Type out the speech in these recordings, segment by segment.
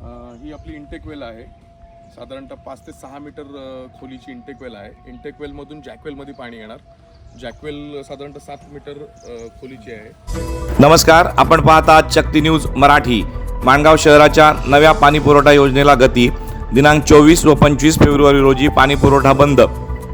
ही आपली इंटेक वेल आहे। साधारणतः 5 ते 6 मीटर खोलीची इंटेक वेल आहे। इंटेक वेलमधून जॅकवेलमध्ये पाणी येणार। जॅकवेल साधारणतः 7 मीटर खोलीची आहे। नमस्कार, आपण पाहत आहात शक्ती न्यूज मराठी। माणगाव शहराच्या नव्या पाणी पुरवठा योजनेला गती। दिनांक 24 व 25 फेब्रुवारी रोजी पाणी पुरवठा बंद।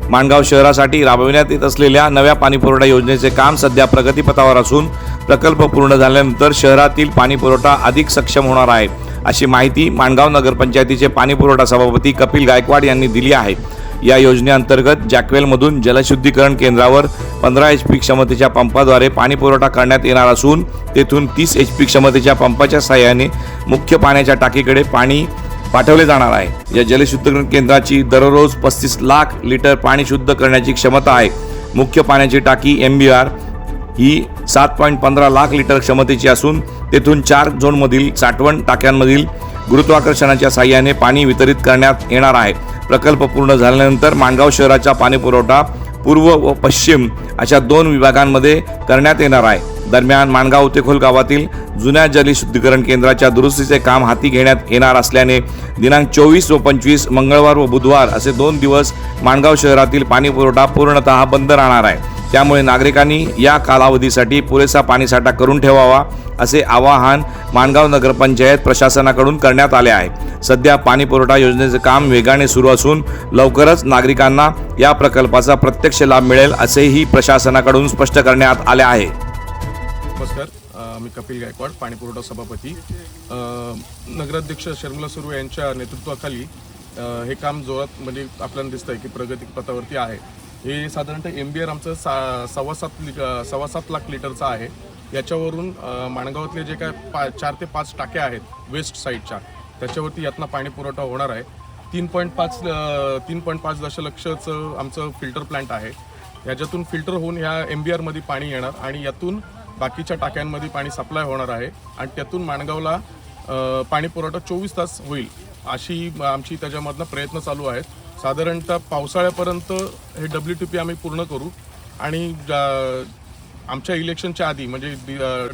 माणगाव शहरासाठी राबविण्यात येत असलेल्या नव्या पाणी पुरवठा योजनेचे काम सध्या प्रगतीपथावर असून प्रकल्प पूर्ण झाल्यानंतर शहरातील पाणी पुरवठा अधिक सक्षम होणार आहे, अशी माहिती माणगाव नगरपंचायतीचे पाणी पुरवठा सभापती कपिल गायकवाड यांनी दिली आहे। या योजनेअंतर्गत जॅकवेलमधून जलशुद्धीकरण केंद्रावर 15 HP क्षमतेच्या पंपाद्वारे पाणी पुरवठा करण्यात येणार असून तेथून 30 HP क्षमतेच्या पंपाच्या सहाय्याने मुख्य पाण्याच्या टाकीकडे पाणी पाठवले जाणार आहे। या जलशुद्धीकरण केंद्राची दररोज 35 लाख लिटर पाणी शुद्ध करण्याची क्षमता आहे। मुख्य पाण्याची टाकी MBR ही 7.15 लाख लिटर क्षमतेची असून तेथून 4 झोनमधील साठवण टाक्यांमधील गुरुत्वाकर्षणाच्या सहाय्याने पाणी वितरित करण्यात येणार आहे। प्रकल्प पूर्ण झाल्यानंतर माणगाव शहराचा पाणी पुरवठा पूर्व व पश्चिम अशा 2 विभागांमध्ये करण्यात येणार आहे। दरम्यान माणगाव तेखोल गावातील जुन्या जलशुद्धीकरण केंद्राच्या दुरुस्तीचे काम हाती घेण्यात येणार असल्याने दिनांक 24 व 25 मंगळवार व बुधवार असे 2 दिवस माणगाव शहरातील पाणी पुरवठा पूर्णतः बंद राहणार आहे। त्यामुळे नागरिकांनी या कालावधीसाठी पुरेसा पाणीसाठा करून ठेवावा, असे आवाहन माणगाव नगरपंचायत प्रशासनाकडून करण्यात आले आहे। सध्या पाणी पुरवठा योजनेचे काम वेगाने सुरू असून लवकरच नागरिकांना या प्रकल्पाचा प्रत्यक्ष लाभ मिळेल, असेही प्रशासनाकडून स्पष्ट करण्यात आले आहे। नमस्कार, मी कपिल गायकवाड, पाणी पुरवठा सभापती। नगराध्यक्ष शर्मिला सुर्वे यांच्या नेतृत्वाखाली हे काम जोरात म्हणजे आपल्याला दिसतंय की प्रगतीपथावरती आहे। हे साधारणतः MBR आमचं 7.25 लाख लिटरचं आहे। याच्यावरून माणगावातले जे काय 4 ते 5 टाक्या आहेत वेस्ट साईडच्या, त्याच्यावरती यातनं पाणी पुरवठा होणार आहे। 3.5 दशलक्षचं आमचं फिल्टर प्लांट आहे। याच्यातून फिल्टर होऊन ह्या MBR मध्ये पाणी येणार आणि यातून बाकीच्या टाक्यांमध्ये पाणी सप्लाय होणार आहे आणि त्यातून माणगावला पाणी पुरवठा 24 तास होईल, अशी आमची त्याच्यामधनं प्रयत्न चालू आहेत। साधारणतः पावसाळ्यापर्यंत हे WTP आम्ही पूर्ण करू आणि आमच्या इलेक्शनच्या आधी म्हणजे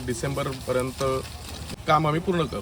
डिसेंबरपर्यंत काम आम्ही पूर्ण करू।